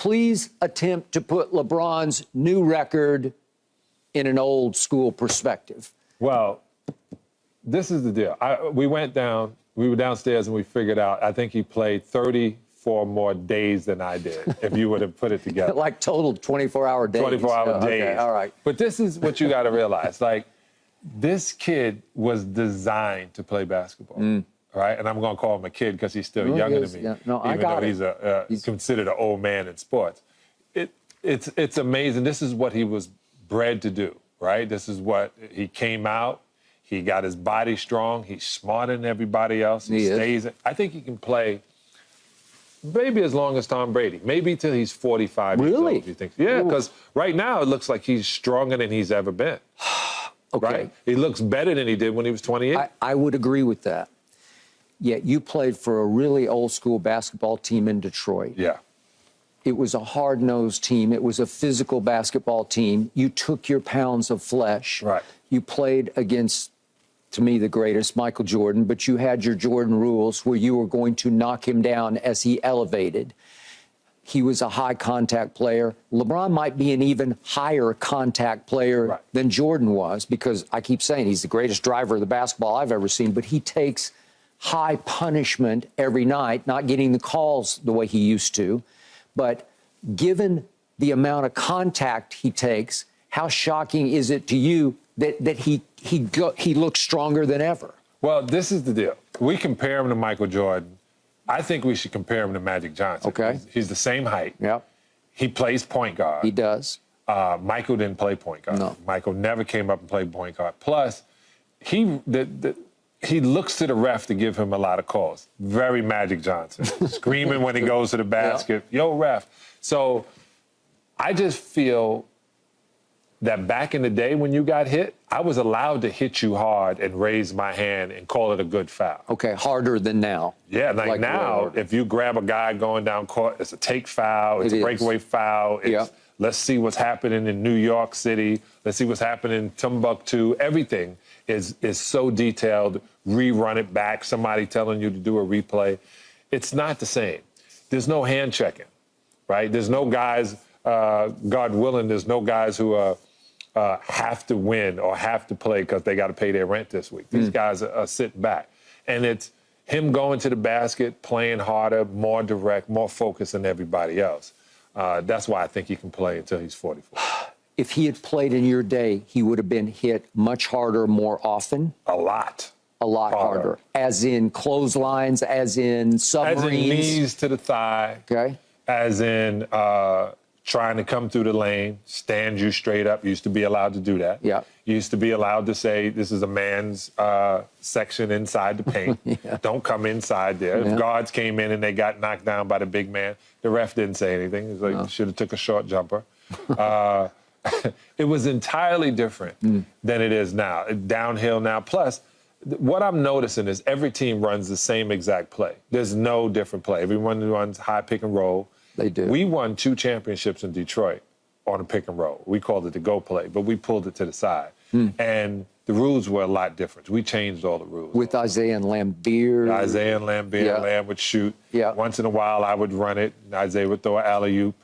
please attempt to put LeBron's new record in an old school perspective? Well, this is the deal. We were downstairs and we figured out, I think he played 34 more days than I did, if you would have put it together. Like total 24-hour days. 24-hour days. Okay, all right. But this is what you got to realize. Like, this kid was designed to play basketball, right? And I'm going to call him a kid because he's still younger than me, yeah. No, even though he's considered an old man in sports. It's amazing. This is what he was bred to do, right? This is what he came out. He got his body strong. He's smarter than everybody else. He stays. I think he can play maybe as long as Tom Brady, maybe till he's 45 years old. You think? Yeah, because right now it looks like he's stronger than he's ever been. Okay. Right? He looks better than he did when he was 28. I would agree with that. Yet you played for a really old school basketball team in Detroit. Yeah. It was a hard-nosed team. It was a physical basketball team. You took your pounds of flesh. Right. You played against, to me, the greatest, Michael Jordan, but you had your Jordan rules where you were going to knock him down as he elevated. He was a high-contact player. LeBron might be an even higher contact player than Jordan was, because I keep saying he's the greatest driver of the basketball I've ever seen, but he takes high punishment every night, not getting the calls the way he used to. But given the amount of contact he takes, how shocking is it to you that he looks stronger than ever? Well, this is the deal. We compare him to Michael Jordan. I think we should compare him to Magic Johnson. Okay. He's the same height. Yep. He plays point guard. He does. Michael didn't play point guard. No. Michael never came up and played point guard. Plus, he looks to the ref to give him a lot of calls. Very Magic Johnson. Screaming when he goes to the basket. Yo, ref. So I just feel that back in the day when you got hit, I was allowed to hit you hard and raise my hand and call it a good foul. Okay, harder than now. Yeah, like now, if you grab a guy going down court, it's a take foul, it's a breakaway foul. Let's see what's happening in New York City. Let's see what's happening in Timbuktu. Everything is so detailed. Rerun it back, somebody telling you to do a replay. It's not the same. There's no hand checking, right? There's no guys, God willing, there's no guys who have to win or have to play because they got to pay their rent this week. These guys are sitting back. And it's him going to the basket, playing harder, more direct, more focused than everybody else. That's why I think he can play until he's 44. If he had played in your day, he would have been hit much harder, more often? A lot. A lot harder. As in clotheslines, as in submarines? As in knees to the thigh. Okay. As in trying to come through the lane, stand you straight up. You used to be allowed to do that. Yeah. You used to be allowed to say, this is a man's section inside the paint. Don't come inside there. If guards came in and they got knocked down by the big man, the ref didn't say anything. It was like, you should have took a short jumper. It was entirely different than it is now. Downhill now. Plus, what I'm noticing is every team runs the same exact play. There's no different play. Everyone runs high pick and roll. They do. We won 2 championships in Detroit on a pick and roll. We called it the go play, but we pulled it to the side. And the rules were a lot different. We changed all the rules. With Isaiah and Lambeer. Isaiah and Lambeer. Lamb would shoot. Once in a while, I would run it. Isaiah would throw an alley-oop.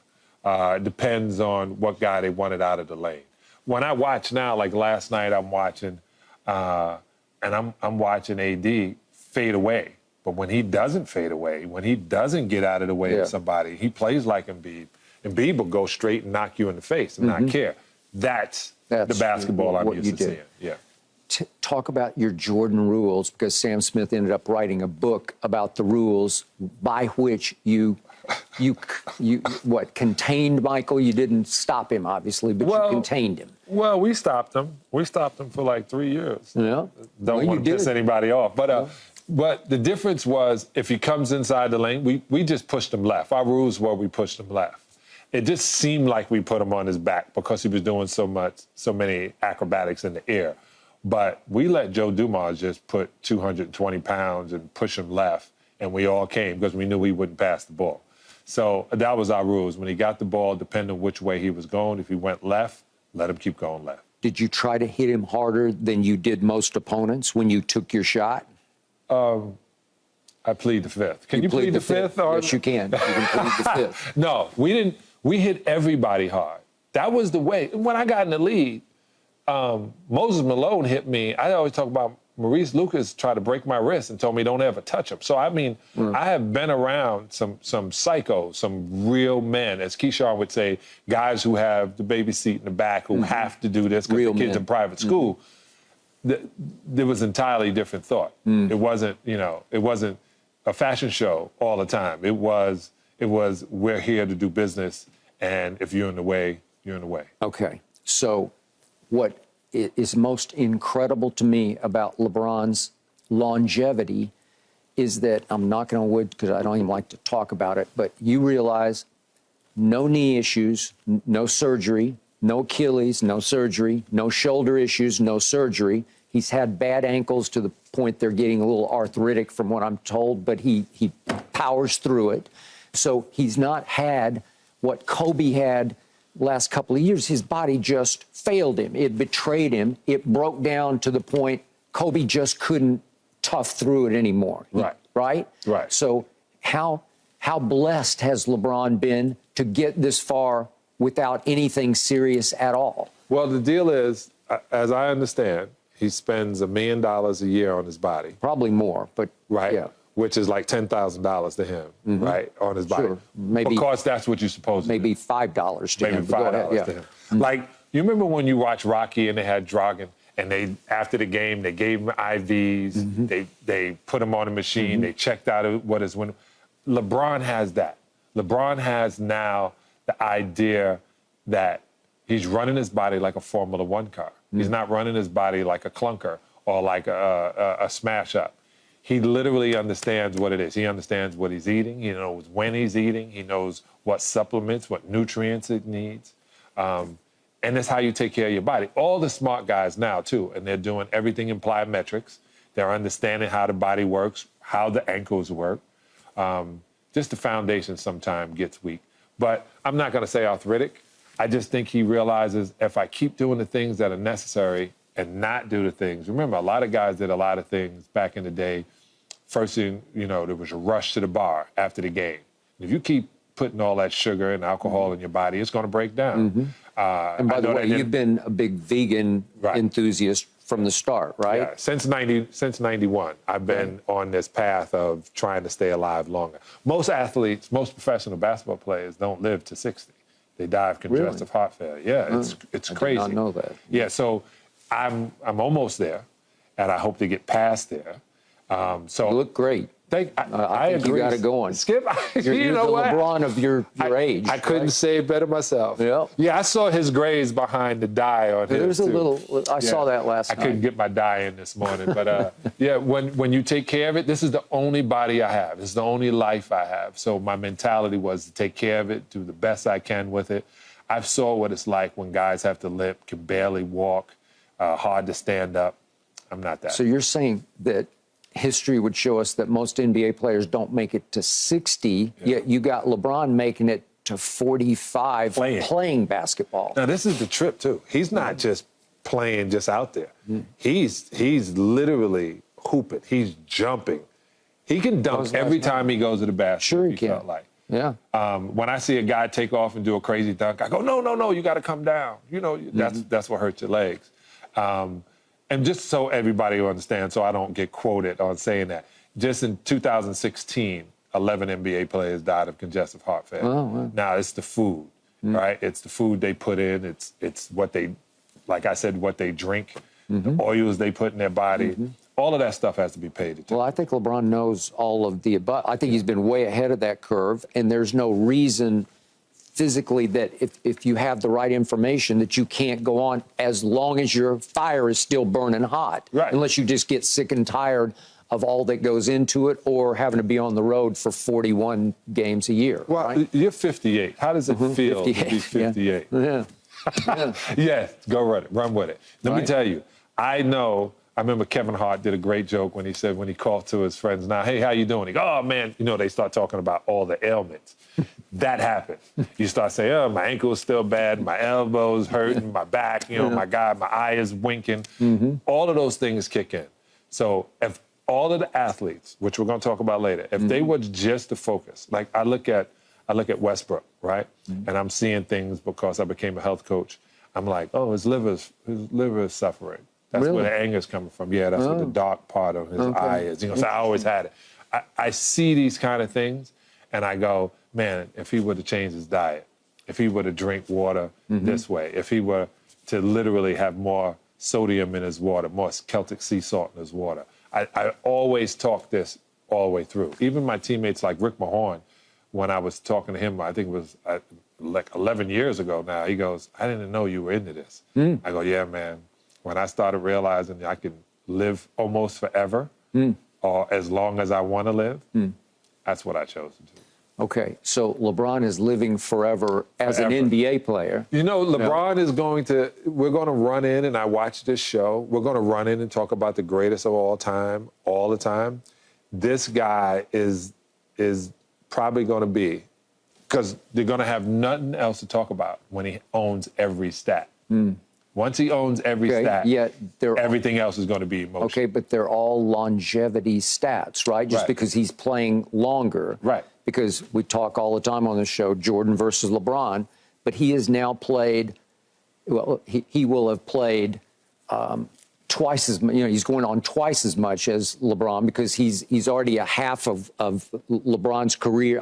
Depends on what guy they wanted out of the lane. When I watch now, like last night, I'm watching, and I'm watching AD fade away. But when he doesn't fade away, when he doesn't get out of the way of somebody, he plays like Embiid. Embiid will go straight and knock you in the face and not care. That's the basketball I'm used to seeing. Yeah. Talk about your Jordan rules, because Sam Smith ended up writing a book about the rules by which you contained Michael? You didn't stop him, obviously, but you contained him. Well, we stopped him. We stopped him for like 3 years. Yeah. Don't want to piss anybody off. But the difference was, if he comes inside the lane, we just pushed him left. Our rules were we pushed him left. It just seemed like we put him on his back because he was doing so many acrobatics in the air. But we let Joe Dumars just put 220 pounds and push him left, and we all came because we knew we wouldn't pass the ball. So that was our rules. When he got the ball, depending on which way he was going, if he went left, let him keep going left. Did you try to hit him harder than you did most opponents when you took your shot? I plead the fifth. Can you plead the fifth? Yes, you can. You can plead the fifth. No, we didn't. We hit everybody hard. That was the way. When I got in the league, Moses Malone hit me. I always talk about Maurice Lucas tried to break my wrist and told me don't ever touch him. So, I mean, I have been around some psychos, some real men, as Keyshawn would say, guys who have the baby seat in the back, who have to do this because the kids in private school. There was entirely different thought. It wasn't, it wasn't a fashion show all the time. It was we're here to do business, and if you're in the way, you're in the way. Okay. So what is most incredible to me about LeBron's longevity is that, I'm knocking on wood because I don't even like to talk about it, but you realize no knee issues, no surgery, no Achilles, no surgery, no shoulder issues, no surgery. He's had bad ankles to the point they're getting a little arthritic from what I'm told, but he powers through it. So he's not had what Kobe had last couple of years. His body just failed him. It betrayed him. It broke down to the point Kobe just couldn't tough through it anymore. Right. Right? Right. So how blessed has LeBron been to get this far without anything serious at all? Well, the deal is, as I understand, he spends $1 million a year on his body. Probably more, but right. Yeah. Which is like $10,000 to him, right, on his body. Sure. Maybe, of course, that's what you're supposed to maybe do. $5 to maybe him. $5 to him. Like, you remember when you watched Rocky and they had Dragon, and they, after the game, they gave him IVs, they put him on a machine, they checked out what his win. LeBron has that. LeBron has now the idea that he's running his body like a Formula One car. He's not running his body like a clunker or like a smash up. He literally understands what it is. He understands what he's eating. He knows when he's eating. He knows what supplements, what nutrients it needs. And that's how you take care of your body. All the smart guys now, too, and they're doing everything in plyometrics. They're understanding how the body works, how the ankles work. Just the foundation sometimes gets weak. But I'm not going to say arthritic. I just think he realizes if I keep doing the things that are necessary and not do the things. Remember, a lot of guys did a lot of things back in the day. First thing, there was a rush to the bar after the game. If you keep putting all that sugar and alcohol in your body, it's going to break down. And by the way, you've been a big vegan enthusiast from the start, right? Yeah, since 91, I've been on this path of trying to stay alive longer. Most athletes, most professional basketball players don't live to 60. They die of congestive heart failure. Yeah, it's crazy. I did not know that. Yeah, so I'm almost there, and I hope to get past there. So you look great. I think agree. you got it going. Skip, you're know the what? LeBron of your age. I couldn't say it better myself. Yeah. Yeah, I saw his grays behind the dye on his. There's a little. I saw that last night. I couldn't get my dye in this morning, but yeah, when you take care of it, this is the only body I have. This is the only life I have. So my mentality was to take care of it, do the best I can with it. I've saw what it's like when guys have to limp, can barely walk, hard to stand up. I'm not that. So you're saying that history would show us that most NBA players don't make it to 60, yet you got LeBron making it to 45 playing basketball. Now, this is the trip, too. He's not just playing just out there. He's literally hooping. He's jumping. He can dunk every time he goes to the basket. Sure he can. Felt like. Yeah. When I see a guy take off and do a crazy dunk, I go, no, you got to come down. That's what hurts your legs. And just so everybody will understand, so I don't get quoted on saying that, just in 2016, 11 NBA players died of congestive heart failure. Oh, wow. Now, it's the food, right? It's the food they put in. It's what they, like I said, what they drink, the oils they put in their body. All of that stuff has to be paid attention. Well, I think LeBron knows all of the above. I think he's been way ahead of that curve, and there's no reason physically that if you have the right information that you can't go on as long as your fire is still burning hot. Right. Unless you just get sick and tired of all that goes into it or having to be on the road for 41 games a year. Well, right? You're 58. How does it feel to be 58? Yeah. Yeah, go run with it. Let me tell you, I remember Kevin Hart did a great joke when he said, when he called to his friends now, hey, how you doing? He go, oh, man, they start talking about all the ailments. That happened. You start saying, oh, my ankle is still bad, my elbow's hurting, my back, my God, my eye is winking. All of those things kick in. So if all of the athletes, which we're going to talk about later, if they were just to focus, like I look at I look at Westbrook, right? And I'm seeing things because I became a health coach. I'm like, oh, his liver is suffering. That's Really? where the anger's coming from. Yeah, that's what the dark part of his eye is. You know, so I always had it. I see these kind of things, and I go, man, if he were to change his diet, if he were to drink water this way, if he were to literally have more sodium in his water, more Celtic sea salt in his water. I always talk this all the way through. Even my teammates like Rick Mahorn, when I was talking to him, I think it was like 11 years ago now, he goes, I didn't know you were into this. I go, yeah, man. When I started realizing I can live almost forever, or as long as I want to live, that's what I chose to do. Okay, so LeBron is living forever as an NBA player. You know, LeBron is we're going to run in, and I watch this show, we're going to run in and talk about the greatest of all time, all the time. This guy is probably going to be, because they're going to have nothing else to talk about when he owns every stat. Once he owns every stat, everything else is going to be emotional. Okay, but they're all longevity stats, right? Just because he's playing longer. Right. Because we talk all the time on the show, Jordan versus LeBron, but he has now played, well, he will have played twice as much, he's going on twice as much as LeBron, because he's already a half of LeBron's career,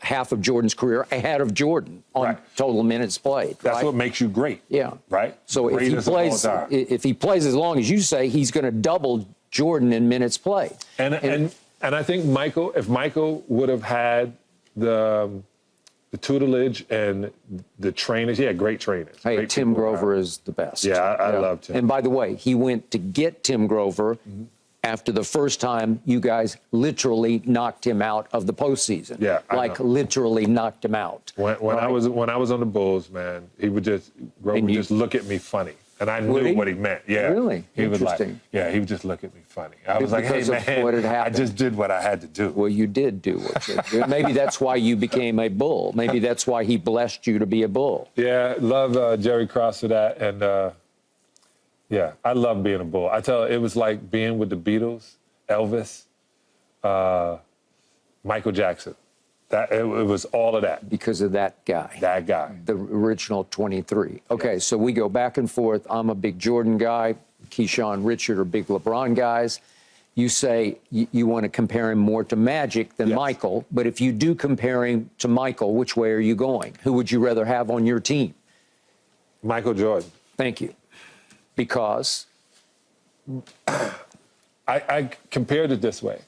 half of Jordan's career ahead of Jordan on total minutes played. That's what makes you great. Yeah. Right? So if he plays as long as you say, he's going to double Jordan in minutes played. And I think if Michael would have had the tutelage and the trainers, he had great trainers. Hey, great Tim Grover is the best. Yeah, I love Tim. And by the way, he went to get Tim Grover after the first time you guys literally knocked him out of the postseason. Yeah, literally knocked him out. When I was on the Bulls, man, Grover would just look at me funny. And I knew what he meant. Yeah. Really? He was like, he would just look at me funny. I was like, hey, man, I just did what I had to do. Well, you did do what you did. Maybe that's why you became a Bull. Maybe that's why he blessed you to be a Bull. Yeah, love Jerry Krause for that. And, yeah, I love being a Bull. I tell you, it was like being with the Beatles, Elvis, Michael Jackson. It was all of that. Because of that guy. That guy. The original 23. Okay, so we go back and forth. I'm a big Jordan guy. Keyshawn, Richard are big LeBron guys. You say you want to compare him more to Magic than Michael, but if you do compare him to Michael, which way are you going? Who would you rather have on your team? Michael Jordan. Thank you. Because? I compared it this way.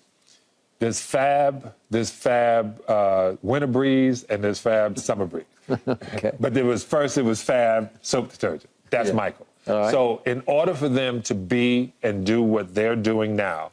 There's Fab Winter Breeze, and there's Fab Summer Breeze. Okay. But it was Fab soap detergent. That's Michael. Right. So in order for them to be and do what they're doing now,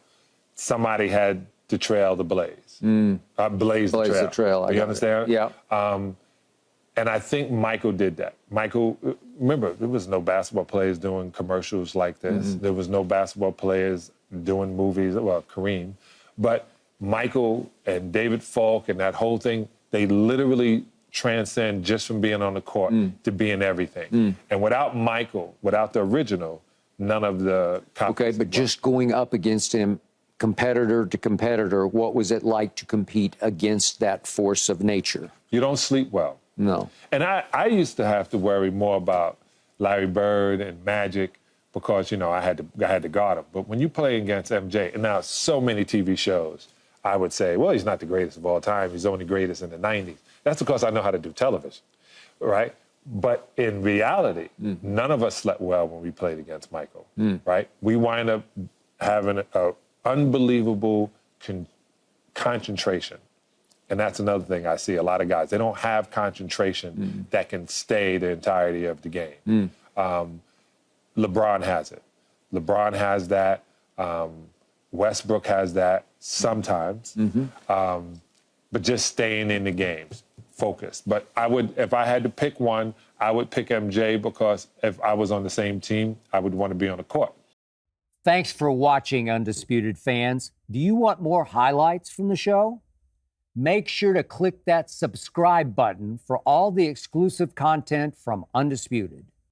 somebody had to trail the blaze. Blaze the trail. You understand? Yeah. And I think Michael did that. Michael, remember, there was no basketball players doing commercials like this. There was no basketball players doing movies, well, Kareem. But Michael and David Falk and that whole thing, they literally transcend just from being on the court to being everything. And without Michael, without the original, none of the... Okay, but just going up against him, competitor to competitor, what was it like to compete against that force of nature? You don't sleep well. No. And I used to have to worry more about Larry Bird and Magic because, I had to guard him. But when you play against MJ, and now so many TV shows, I would say, well, he's not the greatest of all time. He's only greatest in the 90s. That's because I know how to do television, right? But in reality, none of us slept well when we played against Michael, right? We wind up having an unbelievable concentration. And that's another thing I see a lot of guys. They don't have concentration that can stay the entirety of the game. LeBron has it. LeBron has that. Westbrook has that sometimes, but just staying in the games, focused. But if I had to pick one, I would pick MJ because if I was on the same team, I would want to be on the court. Thanks for watching, Undisputed fans. Do you want more highlights from the show? Make sure to click that subscribe button for all the exclusive content from Undisputed.